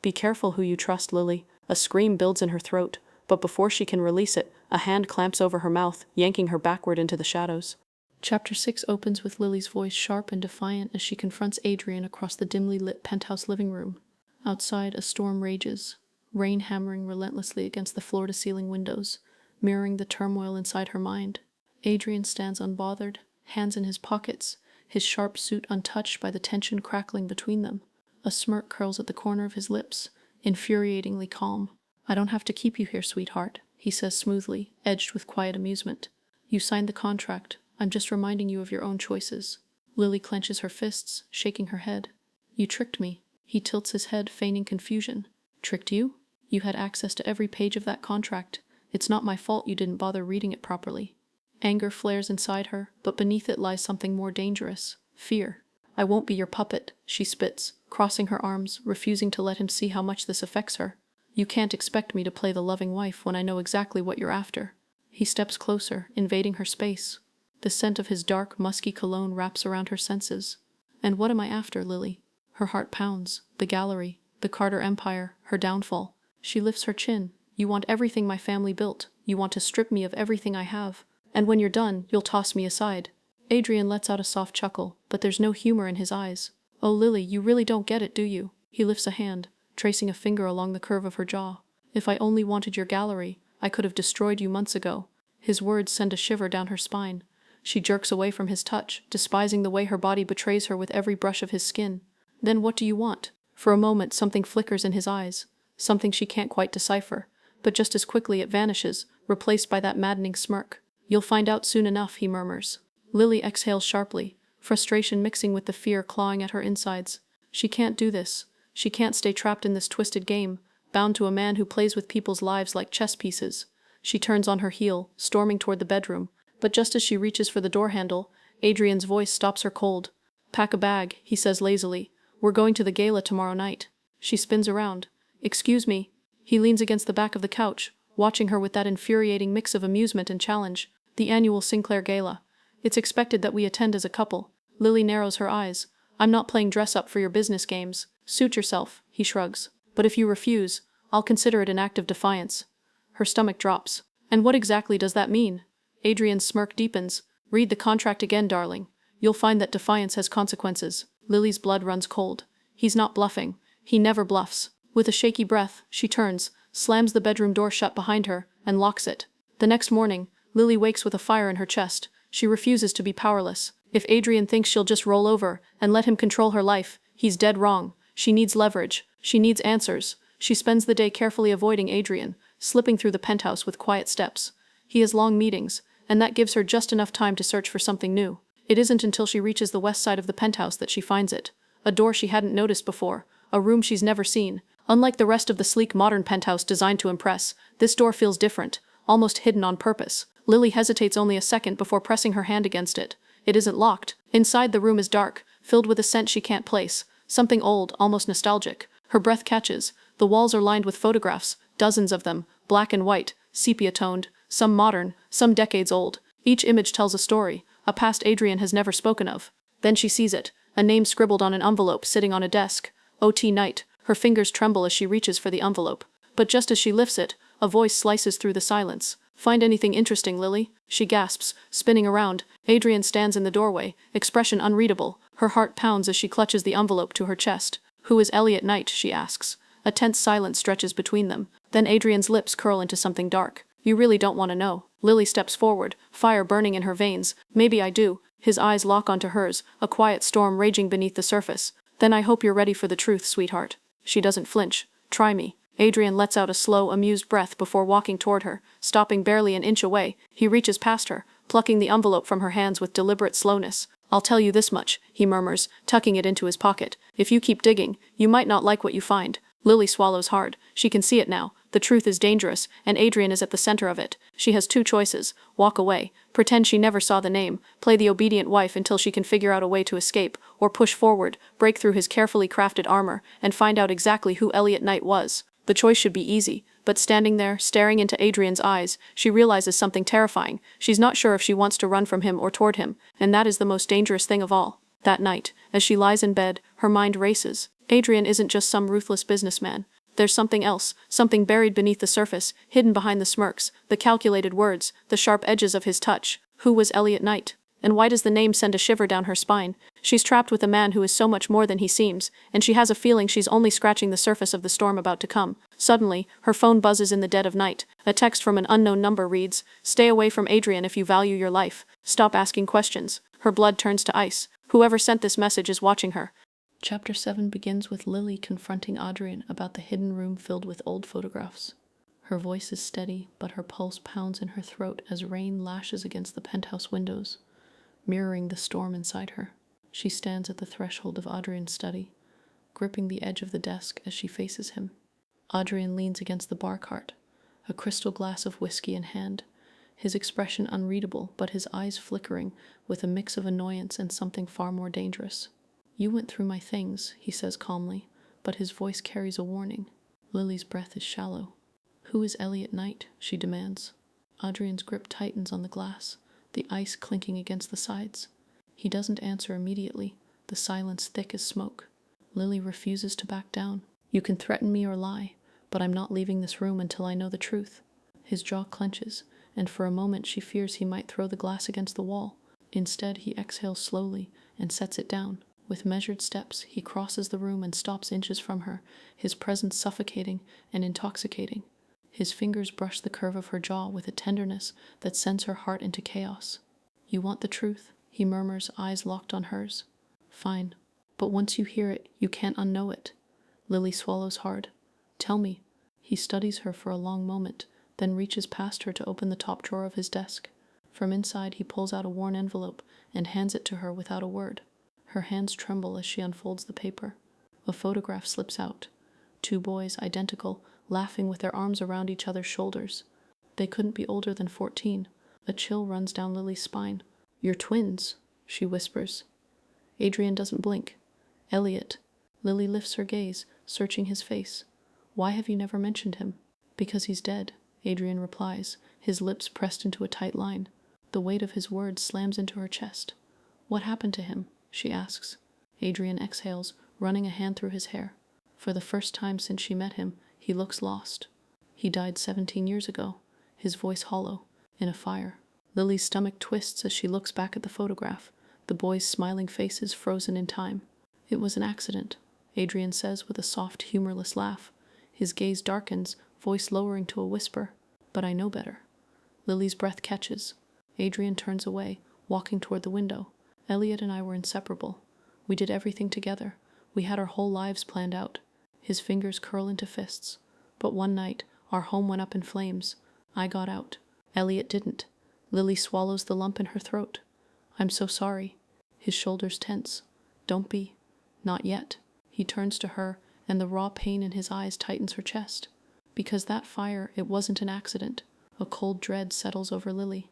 "Be careful who you trust, Lily." A scream builds in her throat, but before she can release it, a hand clamps over her mouth, yanking her backward into the shadows. Chapter 6 opens with Lily's voice sharp and defiant as she confronts Adrian across the dimly lit penthouse living room. Outside, a storm rages, rain hammering relentlessly against the floor-to-ceiling windows, mirroring the turmoil inside her mind. Adrian stands unbothered, hands in his pockets, his sharp suit untouched by the tension crackling between them. A smirk curls at the corner of his lips, infuriatingly calm. "I don't have to keep you here, sweetheart," he says smoothly, edged with quiet amusement. "You signed the contract. I'm just reminding you of your own choices." Lily clenches her fists, shaking her head. "You tricked me." He tilts his head, feigning confusion. "Tricked you?" You had access to every page of that contract. It's not my fault you didn't bother reading it properly. Anger flares inside her, but beneath it lies something more dangerous. Fear. I won't be your puppet, she spits, crossing her arms, refusing to let him see how much this affects her. You can't expect me to play the loving wife when I know exactly what you're after. He steps closer, invading her space. The scent of his dark, musky cologne wraps around her senses. And what am I after, Lily? Her heart pounds. The gallery, the Carter Empire, her downfall. She lifts her chin. You want everything my family built. You want to strip me of everything I have. And when you're done, you'll toss me aside. Adrian lets out a soft chuckle, but there's no humor in his eyes. Oh, Lily, you really don't get it, do you? He lifts a hand, tracing a finger along the curve of her jaw. If I only wanted your gallery, I could have destroyed you months ago. His words send a shiver down her spine. She jerks away from his touch, despising the way her body betrays her with every brush of his skin. Then what do you want? For a moment, something flickers in his eyes. Something she can't quite decipher. But just as quickly it vanishes, replaced by that maddening smirk. You'll find out soon enough, he murmurs. Lily exhales sharply, frustration mixing with the fear clawing at her insides. She can't do this. She can't stay trapped in this twisted game, bound to a man who plays with people's lives like chess pieces. She turns on her heel, storming toward the bedroom. But just as she reaches for the door handle, Adrian's voice stops her cold. Pack a bag, he says lazily. We're going to the gala tomorrow night. She spins around. Excuse me. He leans against the back of the couch, watching her with that infuriating mix of amusement and challenge. The annual Sinclair Gala. It's expected that we attend as a couple. Lily narrows her eyes. I'm not playing dress-up for your business games. Suit yourself, he shrugs. But if you refuse, I'll consider it an act of defiance. Her stomach drops. And what exactly does that mean? Adrian's smirk deepens. Read the contract again, darling. You'll find that defiance has consequences. Lily's blood runs cold. He's not bluffing. He never bluffs. With a shaky breath, she turns, slams the bedroom door shut behind her, and locks it. The next morning, Lily wakes with a fire in her chest. She refuses to be powerless. If Adrian thinks she'll just roll over and let him control her life, he's dead wrong. She needs leverage. She needs answers. She spends the day carefully avoiding Adrian, slipping through the penthouse with quiet steps. He has long meetings, and that gives her just enough time to search for something new. It isn't until she reaches the west side of the penthouse that she finds it. A door she hadn't noticed before, a room she's never seen. Unlike the rest of the sleek modern penthouse designed to impress, this door feels different, almost hidden on purpose. Lily hesitates only a second before pressing her hand against it. It isn't locked. Inside the room is dark, filled with a scent she can't place. Something old, almost nostalgic. Her breath catches. The walls are lined with photographs, dozens of them, black and white, sepia-toned, some modern, some decades old. Each image tells a story, a past Adrian has never spoken of. Then she sees it, a name scribbled on an envelope sitting on a desk. O.T. Knight. Her fingers tremble as she reaches for the envelope. But just as she lifts it, a voice slices through the silence. Find anything interesting, Lily? She gasps, spinning around. Adrian stands in the doorway, expression unreadable. Her heart pounds as she clutches the envelope to her chest. Who is Elliot Knight? She asks. A tense silence stretches between them. Then Adrian's lips curl into something dark. You really don't want to know. Lily steps forward, fire burning in her veins. Maybe I do. His eyes lock onto hers, a quiet storm raging beneath the surface. Then I hope you're ready for the truth, sweetheart. She doesn't flinch. Try me. Adrian lets out a slow, amused breath before walking toward her, stopping barely an inch away. He reaches past her, plucking the envelope from her hands with deliberate slowness. I'll tell you this much, he murmurs, tucking it into his pocket. If you keep digging, you might not like what you find. Lily swallows hard. She can see it now. The truth is dangerous, and Adrian is at the center of it. She has two choices. Walk away. Pretend she never saw the name. Play the obedient wife until she can figure out a way to escape. Or push forward, break through his carefully crafted armor, and find out exactly who Elliot Knight was. The choice should be easy. But standing there, staring into Adrian's eyes, she realizes something terrifying. She's not sure if she wants to run from him or toward him, and that is the most dangerous thing of all. That night, as she lies in bed, her mind races. Adrian isn't just some ruthless businessman. There's something else, something buried beneath the surface, hidden behind the smirks, the calculated words, the sharp edges of his touch. Who was Elliot Knight? And why does the name send a shiver down her spine? She's trapped with a man who is so much more than he seems, and she has a feeling she's only scratching the surface of the storm about to come. Suddenly, her phone buzzes in the dead of night. A text from an unknown number reads, "Stay away from Adrian if you value your life. Stop asking questions." Her blood turns to ice. Whoever sent this message is watching her. Chapter 7 begins with Lily confronting Adrian about the hidden room filled with old photographs. Her voice is steady, but her pulse pounds in her throat as rain lashes against the penthouse windows, mirroring the storm inside her. She stands at the threshold of Adrian's study, gripping the edge of the desk as she faces him. Adrian leans against the bar cart, a crystal glass of whiskey in hand, his expression unreadable but his eyes flickering with a mix of annoyance and something far more dangerous. "You went through my things," he says calmly, but his voice carries a warning. Lily's breath is shallow. "Who is Elliot Knight?" she demands. Adrian's grip tightens on the glass, the ice clinking against the sides. He doesn't answer immediately, the silence thick as smoke. Lily refuses to back down. "You can threaten me or lie, but I'm not leaving this room until I know the truth." His jaw clenches, and for a moment she fears he might throw the glass against the wall. Instead, he exhales slowly and sets it down. With measured steps, he crosses the room and stops inches from her, his presence suffocating and intoxicating. His fingers brush the curve of her jaw with a tenderness that sends her heart into chaos. "You want the truth?" he murmurs, eyes locked on hers. "Fine. But once you hear it, you can't unknow it." Lily swallows hard. "Tell me." He studies her for a long moment, then reaches past her to open the top drawer of his desk. From inside, he pulls out a worn envelope and hands it to her without a word. Her hands tremble as she unfolds the paper. A photograph slips out. 2 boys, identical, laughing with their arms around each other's shoulders. They couldn't be older than 14. A chill runs down Lily's spine. "You're twins," she whispers. Adrian doesn't blink. "Elliot." Lily lifts her gaze, searching his face. "Why have you never mentioned him?" "Because he's dead," Adrian replies, his lips pressed into a tight line. The weight of his words slams into her chest. "What happened to him?" she asks. Adrian exhales, running a hand through his hair. For the first time since she met him, he looks lost. "He died 17 years ago," his voice hollow, "in a fire." Lily's stomach twists as she looks back at the photograph, the boys' smiling faces frozen in time. "It was an accident," Adrian says with a soft, humorless laugh. His gaze darkens, voice lowering to a whisper. "But I know better." Lily's breath catches. Adrian turns away, walking toward the window. "Elliot and I were inseparable. We did everything together. We had our whole lives planned out." His fingers curl into fists. "But one night, our home went up in flames. I got out. Elliot didn't." Lily swallows the lump in her throat. "I'm so sorry." His shoulders tense. "Don't be." "Not yet." He turns to her, and the raw pain in his eyes tightens her chest. "Because that fire, it wasn't an accident." A cold dread settles over Lily.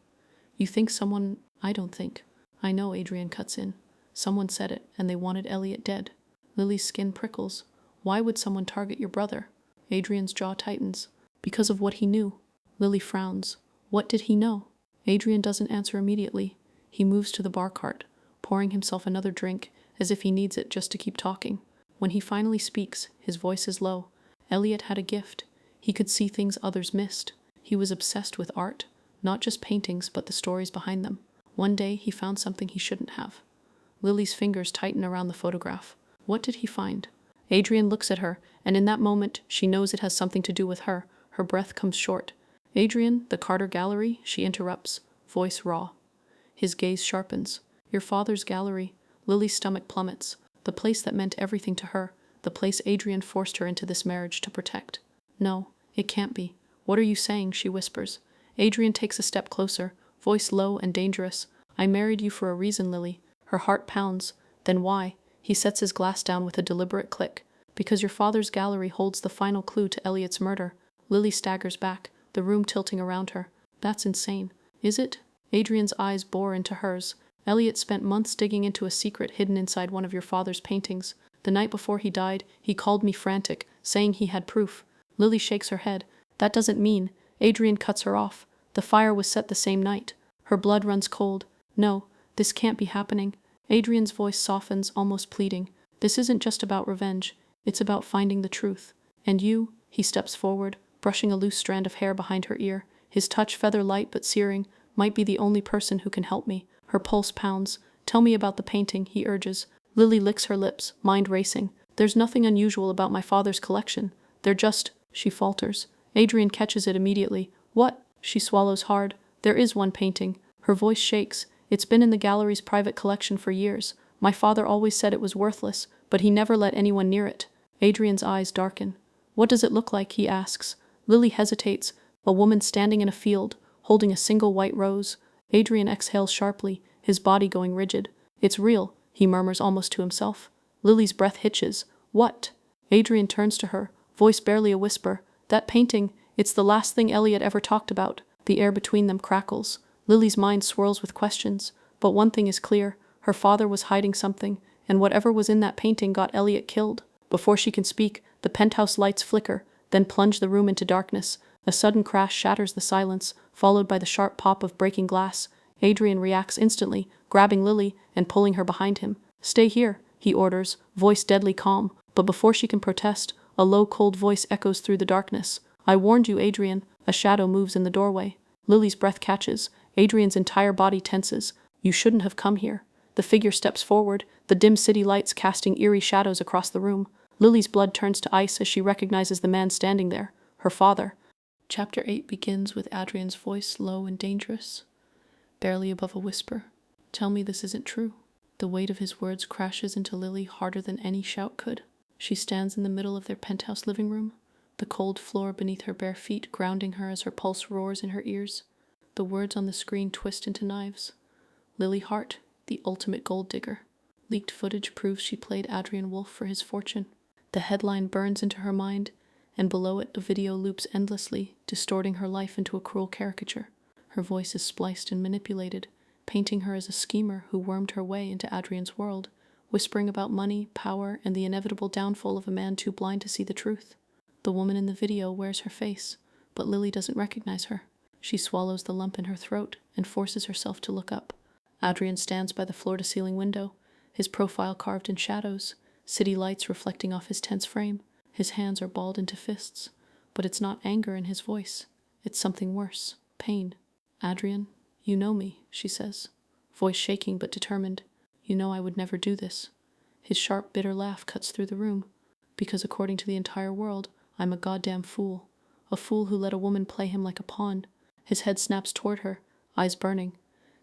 "You think someone—" "I don't think. I know," Adrian cuts in. "Someone said it, and they wanted Elliot dead." Lily's skin prickles. "Why would someone target your brother?" Adrian's jaw tightens. "Because of what he knew." Lily frowns. "What did he know?" Adrian doesn't answer immediately. He moves to the bar cart, pouring himself another drink, as if he needs it just to keep talking. When he finally speaks, his voice is low. Elliot had a gift. He could see things others missed. He was obsessed with art, not just paintings, but the stories behind them. One day, he found something he shouldn't have. Lily's fingers tighten around the photograph. What did he find? Adrian looks at her, and in that moment, she knows it has something to do with her. Her breath comes short. "Adrian, the Carter Gallery," she interrupts, voice raw. His gaze sharpens. "Your father's gallery." Lily's stomach plummets. The place that meant everything to her, the place Adrian forced her into this marriage to protect. "No, it can't be." "What are you saying?" she whispers. Adrian takes a step closer, voice low and dangerous. "I married you for a reason, Lily." Her heart pounds. "Then why?" He sets his glass down with a deliberate click. "Because your father's gallery holds the final clue to Elliot's murder." Lily staggers back, the room tilting around her. "That's insane." "Is it?" Adrian's eyes bore into hers. "Elliot spent months digging into a secret hidden inside one of your father's paintings. The night before he died, he called me frantic, saying he had proof." Lily shakes her head. "That doesn't mean—" Adrian cuts her off. "The fire was set the same night." Her blood runs cold. "No, this can't be happening." Adrian's voice softens, almost pleading. "This isn't just about revenge. It's about finding the truth. And you—" He steps forward, brushing a loose strand of hair behind her ear. His touch, feather light but searing, "might be the only person who can help me." Her pulse pounds. "Tell me about the painting," he urges. Lily licks her lips, mind racing. "There's nothing unusual about my father's collection. They're just—" She falters. Adrian catches it immediately. "What?" She swallows hard. "There is one painting." Her voice shakes. "It's been in the gallery's private collection for years. My father always said it was worthless, but he never let anyone near it." Adrian's eyes darken. "What does it look like?" he asks. Lily hesitates. "A woman standing in a field, holding a single white rose." Adrian exhales sharply, his body going rigid. "It's real," he murmurs almost to himself. Lily's breath hitches. "What?" Adrian turns to her, voice barely a whisper. That painting, it's the last thing Elliot ever talked about. The air between them crackles. Lily's mind swirls with questions. But one thing is clear. Her father was hiding something, and whatever was in that painting got Elliot killed. Before she can speak, the penthouse lights flicker, then plunge the room into darkness. A sudden crash shatters the silence, followed by the sharp pop of breaking glass. Adrian reacts instantly, grabbing Lily and pulling her behind him. "Stay here," he orders, voice deadly calm. But before she can protest, a low, cold voice echoes through the darkness. "I warned you, Adrian." A shadow moves in the doorway. Lily's breath catches. Adrian's entire body tenses. "You shouldn't have come here." The figure steps forward, the dim city lights casting eerie shadows across the room. Lily's blood turns to ice as she recognizes the man standing there, her father. Chapter 8 begins with Adrian's voice low and dangerous, barely above a whisper. "Tell me this isn't true." The weight of his words crashes into Lily harder than any shout could. She stands in the middle of their penthouse living room, the cold floor beneath her bare feet grounding her as her pulse roars in her ears. The words on the screen twist into knives. Lily Hart, the ultimate gold digger. Leaked footage proves she played Adrian Wolfe for his fortune. The headline burns into her mind, and below it the video loops endlessly, distorting her life into a cruel caricature. Her voice is spliced and manipulated, painting her as a schemer who wormed her way into Adrian's world, whispering about money, power, and the inevitable downfall of a man too blind to see the truth. The woman in the video wears her face, but Lily doesn't recognize her. She swallows the lump in her throat and forces herself to look up. Adrian stands by the floor-to-ceiling window, his profile carved in shadows, city lights reflecting off his tense frame. His hands are balled into fists, but it's not anger in his voice. It's something worse, pain. "Adrian, you know me," she says, voice shaking but determined. "You know I would never do this." His sharp, bitter laugh cuts through the room. "Because according to the entire world, I'm a goddamn fool. A fool who let a woman play him like a pawn." His head snaps toward her, eyes burning.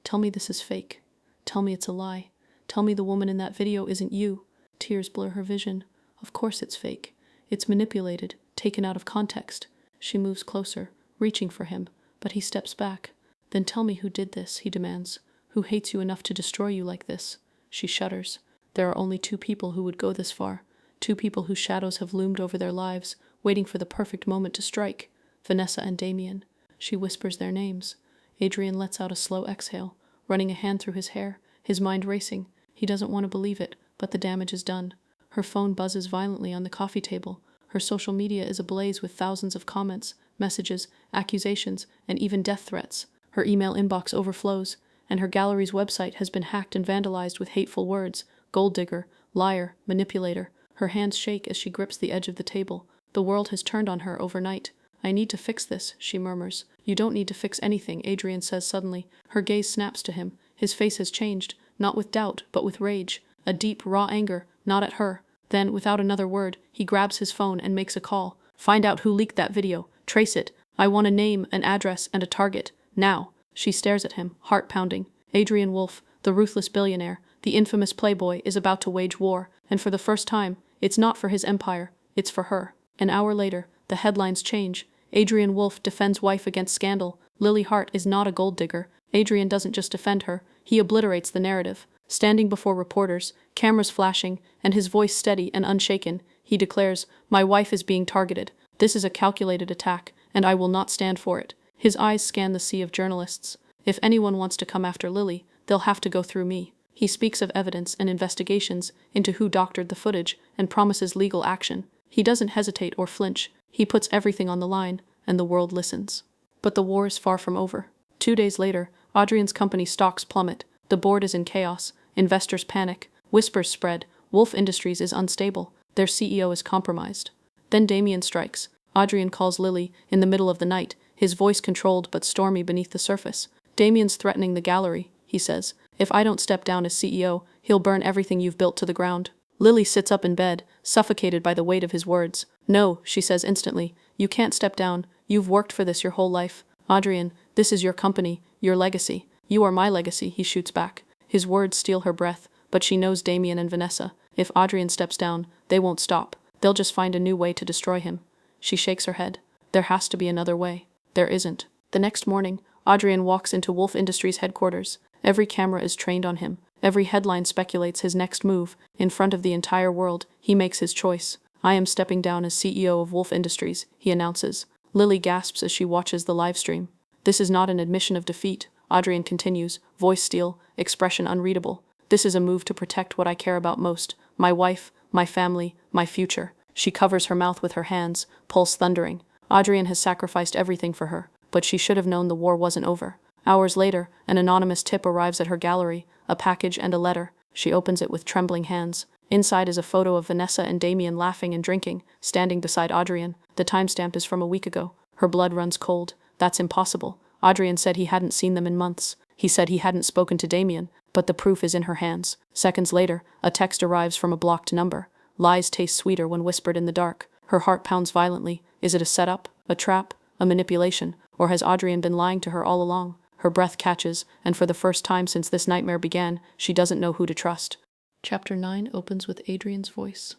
"Tell me this is fake. Tell me it's a lie. Tell me the woman in that video isn't you." Tears blur her vision. Of course it's fake. It's manipulated, taken out of context. She moves closer, reaching for him, but he steps back. "Then tell me who did this," he demands. "Who hates you enough to destroy you like this?" She shudders. There are only two people who would go this far. Two people whose shadows have loomed over their lives, waiting for the perfect moment to strike. Vanessa and Damien. She whispers their names. Adrian lets out a slow exhale, running a hand through his hair, his mind racing. He doesn't want to believe it, but the damage is done. Her phone buzzes violently on the coffee table. Her social media is ablaze with thousands of comments, messages, accusations, and even death threats. Her email inbox overflows, and her gallery's website has been hacked and vandalized with hateful words: gold digger, liar, manipulator. Her hands shake as she grips the edge of the table. The world has turned on her overnight. "I need to fix this," she murmurs. "You don't need to fix anything," Adrian says suddenly. Her gaze snaps to him. His face has changed, not with doubt, but with rage. A deep, raw anger, not at her. Then, without another word, he grabs his phone and makes a call. "Find out who leaked that video. Trace it. I want a name, an address, and a target. Now." She stares at him, heart pounding. Adrian Wolfe, the ruthless billionaire, the infamous playboy, is about to wage war, and for the first time, it's not for his empire, it's for her. An hour later, the headlines change. Adrian Wolfe defends wife against scandal. Lily Hart is not a gold digger. Adrian doesn't just defend her, he obliterates the narrative. Standing before reporters, cameras flashing, and his voice steady and unshaken, he declares, "My wife is being targeted. This is a calculated attack, and I will not stand for it." His eyes scan the sea of journalists. "If anyone wants to come after Lily, they'll have to go through me." He speaks of evidence and investigations into who doctored the footage and promises legal action. He doesn't hesitate or flinch. He puts everything on the line, and the world listens. But the war is far from over. 2 days later, Adrian's company stocks plummet. The board is in chaos. Investors panic. Whispers spread. Wolfe Industries is unstable. Their CEO is compromised. Then Damien strikes. Adrian calls Lily in the middle of the night, his voice controlled but stormy beneath the surface. "Damien's threatening the gallery," he says. "If I don't step down as CEO, he'll burn everything you've built to the ground." Lily sits up in bed, suffocated by the weight of his words. "No," she says instantly. "You can't step down. You've worked for this your whole life. Adrian, this is your company, your legacy." "You are my legacy," he shoots back. His words steal her breath, but she knows Damien and Vanessa. If Adrian steps down, they won't stop. They'll just find a new way to destroy him. She shakes her head. There has to be another way. There isn't. The next morning, Adrian walks into Wolfe Industries headquarters. Every camera is trained on him. Every headline speculates his next move. In front of the entire world, he makes his choice. "I am stepping down as CEO of Wolf Industries," he announces. Lily gasps as she watches the live stream. "This is not an admission of defeat," Adrian continues, voice steel, expression unreadable. "This is a move to protect what I care about most, my wife, my family, my future." She covers her mouth with her hands, pulse thundering. Adrian has sacrificed everything for her, but she should have known the war wasn't over. Hours later, an anonymous tip arrives at her gallery, a package and a letter. She opens it with trembling hands. Inside is a photo of Vanessa and Damien laughing and drinking, standing beside Adrian. The timestamp is from a week ago. Her blood runs cold. That's impossible. Adrian said he hadn't seen them in months. He said he hadn't spoken to Damien, but the proof is in her hands. Seconds later, a text arrives from a blocked number. Lies taste sweeter when whispered in the dark. Her heart pounds violently. Is it a setup, a trap, a manipulation, or has Adrian been lying to her all along? Her breath catches, and for the first time since this nightmare began, she doesn't know who to trust. Chapter 9 opens with Adrian's voice,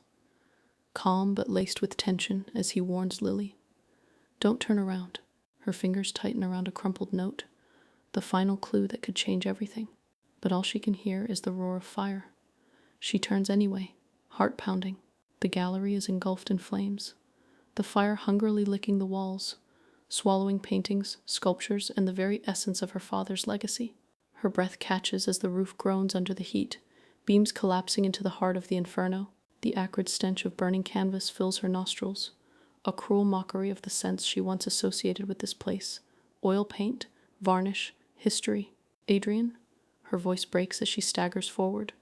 calm but laced with tension as he warns Lily. "Don't turn around." Her fingers tighten around a crumpled note, the final clue that could change everything. But all she can hear is the roar of fire. She turns anyway, heart pounding. The gallery is engulfed in flames, the fire hungrily licking the walls, swallowing paintings, sculptures, and the very essence of her father's legacy. Her breath catches as the roof groans under the heat, beams collapsing into the heart of the inferno. The acrid stench of burning canvas fills her nostrils, a cruel mockery of the scents she once associated with this place. Oil paint, varnish, history. "Adrian?" Her voice breaks as she staggers forward,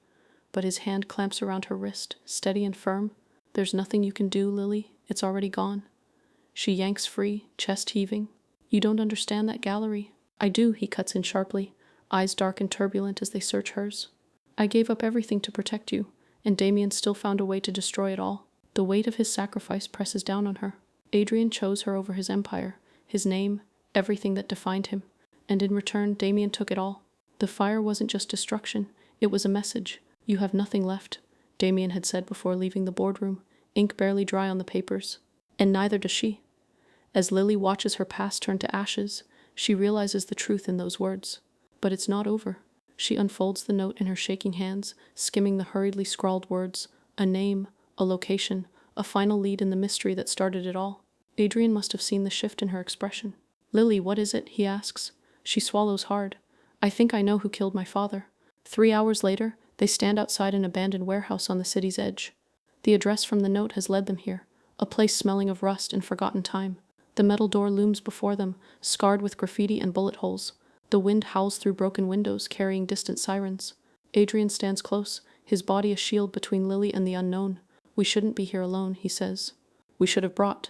but his hand clamps around her wrist, steady and firm. "There's nothing you can do, Lily. It's already gone." She yanks free, chest heaving. "You don't understand that gallery." "I do," he cuts in sharply, eyes dark and turbulent as they search hers. "I gave up everything to protect you, and Damien still found a way to destroy it all." The weight of his sacrifice presses down on her. Adrian chose her over his empire, his name, everything that defined him, and in return Damien took it all. The fire wasn't just destruction, it was a message. "You have nothing left," Damien had said before leaving the boardroom, ink barely dry on the papers. And neither does she. As Lily watches her past turn to ashes, she realizes the truth in those words. But it's not over. She unfolds the note in her shaking hands, skimming the hurriedly scrawled words, a name, a location, a final lead in the mystery that started it all. Adrian must have seen the shift in her expression. "Lily, what is it?" he asks. She swallows hard. "I think I know who killed my father." 3 hours later, they stand outside an abandoned warehouse on the city's edge. The address from the note has led them here, a place smelling of rust and forgotten time. The metal door looms before them, scarred with graffiti and bullet holes. The wind howls through broken windows, carrying distant sirens. Adrian stands close, his body a shield between Lily and the unknown. "We shouldn't be here alone," he says. "We should have brought."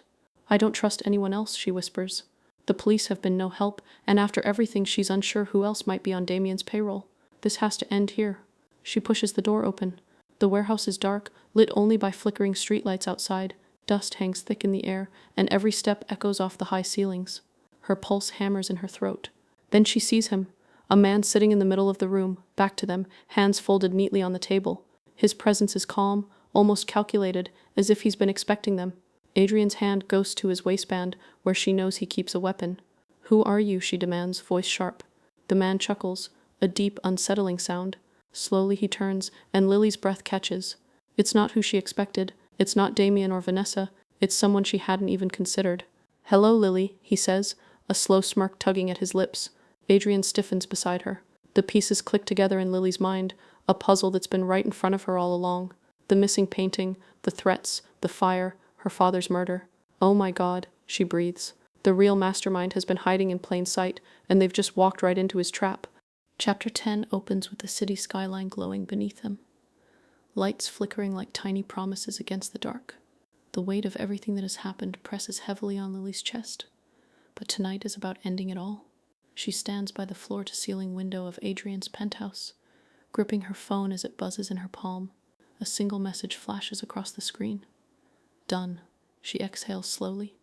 "I don't trust anyone else," she whispers. "The police have been no help, and after everything she's unsure who else might be on Damien's payroll. This has to end here." She pushes the door open. The warehouse is dark, lit only by flickering streetlights outside. Dust hangs thick in the air, and every step echoes off the high ceilings. Her pulse hammers in her throat. Then she sees him, a man sitting in the middle of the room, back to them, hands folded neatly on the table. His presence is calm, almost calculated, as if he's been expecting them. Adrian's hand goes to his waistband, where she knows he keeps a weapon. "Who are you?" she demands, voice sharp. The man chuckles, a deep, unsettling sound. Slowly he turns, and Lily's breath catches. It's not who she expected. It's not Damien or Vanessa. It's someone she hadn't even considered. "Hello, Lily," he says, a slow smirk tugging at his lips. Adrian stiffens beside her. The pieces click together in Lily's mind, a puzzle that's been right in front of her all along. The missing painting, the threats, the fire, her father's murder. "Oh my God," she breathes. The real mastermind has been hiding in plain sight, and they've just walked right into his trap. Chapter 10 opens with the city skyline glowing beneath them, lights flickering like tiny promises against the dark. The weight of everything that has happened presses heavily on Lily's chest. But tonight is about ending it all. She stands by the floor-to-ceiling window of Adrian's penthouse, gripping her phone as it buzzes in her palm. A single message flashes across the screen. "Done." She exhales slowly,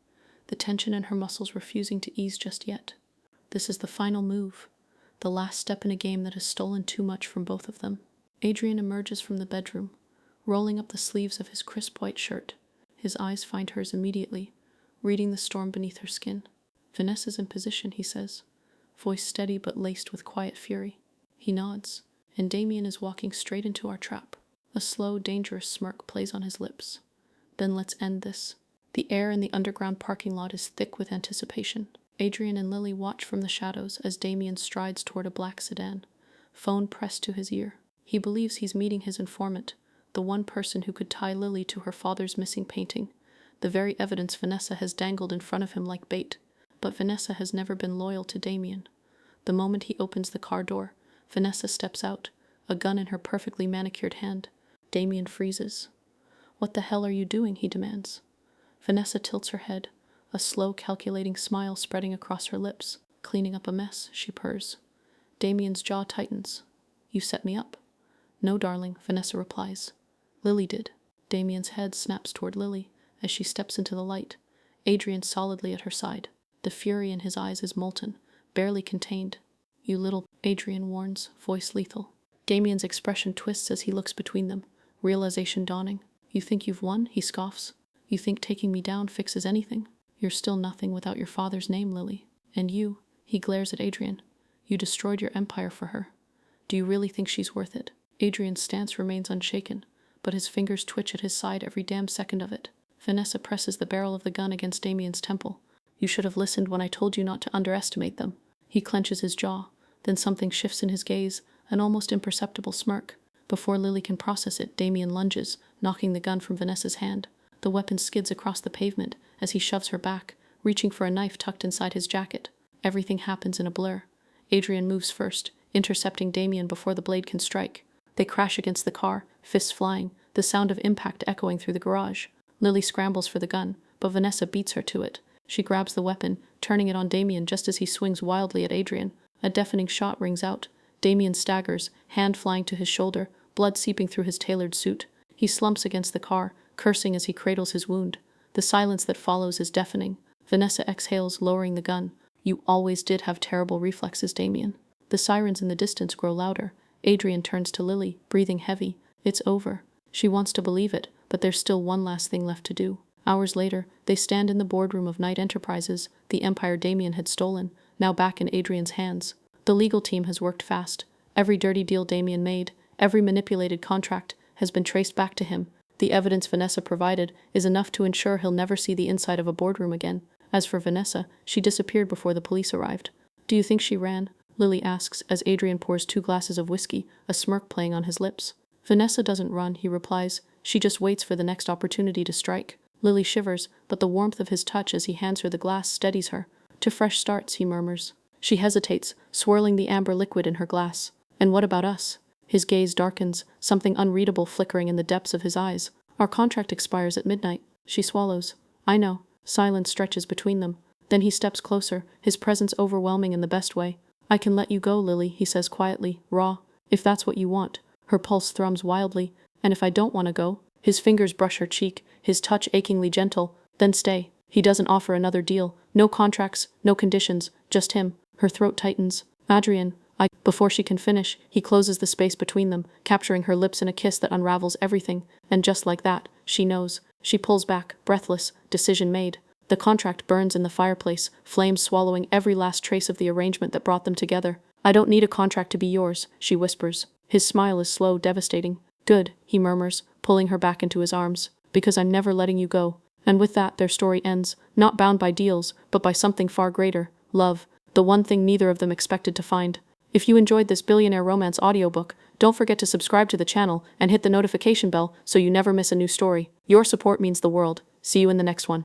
the tension in her muscles refusing to ease just yet. This is the final move, the last step in a game that has stolen too much from both of them. Adrian emerges from the bedroom, rolling up the sleeves of his crisp white shirt. His eyes find hers immediately, reading the storm beneath her skin. "Vanessa's in position," he says, voice steady but laced with quiet fury. He nods, and Damien is walking straight into our trap. A slow, dangerous smirk plays on his lips. Then let's end this. The air in the underground parking lot is thick with anticipation. Adrian and Lily watch from the shadows as Damien strides toward a black sedan, phone pressed to his ear. He believes he's meeting his informant, the one person who could tie Lily to her father's missing painting, the very evidence Vanessa has dangled in front of him like bait. But Vanessa has never been loyal to Damien. The moment he opens the car door, Vanessa steps out, a gun in her perfectly manicured hand. Damien freezes. "What the hell are you doing?" he demands. Vanessa tilts her head, a slow, calculating smile spreading across her lips. "Cleaning up a mess," she purrs. Damien's jaw tightens. "You set me up?" "No, darling," Vanessa replies. "Lily did." Damien's head snaps toward Lily as she steps into the light, Adrian solidly at her side. The fury in his eyes is molten, barely contained. "You little," Adrian warns, voice lethal. Damien's expression twists as he looks between them, realization dawning. "You think you've won?" he scoffs. "You think taking me down fixes anything? You're still nothing without your father's name, Lily. And you," he glares at Adrian, "you destroyed your empire for her. Do you really think she's worth it?" Adrian's stance remains unshaken, but his fingers twitch at his side every damn second of it. Vanessa presses the barrel of the gun against Damien's temple. "You should have listened when I told you not to underestimate them." He clenches his jaw, then something shifts in his gaze, an almost imperceptible smirk. Before Lily can process it, Damien lunges, knocking the gun from Vanessa's hand. The weapon skids across the pavement as he shoves her back, reaching for a knife tucked inside his jacket. Everything happens in a blur. Adrian moves first, intercepting Damien before the blade can strike. They crash against the car, fists flying, the sound of impact echoing through the garage. Lily scrambles for the gun, but Vanessa beats her to it. She grabs the weapon, turning it on Damien just as he swings wildly at Adrian. A deafening shot rings out. Damien staggers, hand flying to his shoulder, blood seeping through his tailored suit. He slumps against the car, cursing as he cradles his wound. The silence that follows is deafening. Vanessa exhales, lowering the gun. "You always did have terrible reflexes, Damien." The sirens in the distance grow louder. Adrian turns to Lily, breathing heavy. It's over. She wants to believe it, but there's still one last thing left to do. Hours later, they stand in the boardroom of Knight Enterprises, the empire Damien had stolen, now back in Adrian's hands. The legal team has worked fast. Every dirty deal Damien made, every manipulated contract, has been traced back to him. The evidence Vanessa provided is enough to ensure he'll never see the inside of a boardroom again. As for Vanessa, she disappeared before the police arrived. "Do you think she ran?" Lily asks as Adrian pours 2 glasses of whiskey, a smirk playing on his lips. "Vanessa doesn't run," he replies. "She just waits for the next opportunity to strike." Lily shivers, but the warmth of his touch as he hands her the glass steadies her. "To fresh starts," he murmurs. She hesitates, swirling the amber liquid in her glass. "And what about us?" His gaze darkens, something unreadable flickering in the depths of his eyes. "Our contract expires at midnight." She swallows. "I know." Silence stretches between them. Then he steps closer, his presence overwhelming in the best way. "I can let you go, Lily," he says quietly, raw. "If that's what you want." Her pulse thrums wildly. "And if I don't want to go?" His fingers brush her cheek, his touch achingly gentle. "Then stay." He doesn't offer another deal. No contracts, no conditions, just him. Her throat tightens. "Adrian, I—" Before she can finish, he closes the space between them, capturing her lips in a kiss that unravels everything. And just like that, she knows. She pulls back, breathless, decision made. The contract burns in the fireplace, flames swallowing every last trace of the arrangement that brought them together. "I don't need a contract to be yours," she whispers. His smile is slow, devastating. "Good," he murmurs, pulling her back into his arms. "Because I'm never letting you go." And with that, their story ends, not bound by deals, but by something far greater, love, the one thing neither of them expected to find. If you enjoyed this billionaire romance audiobook, don't forget to subscribe to the channel and hit the notification bell so you never miss a new story. Your support means the world. See you in the next one.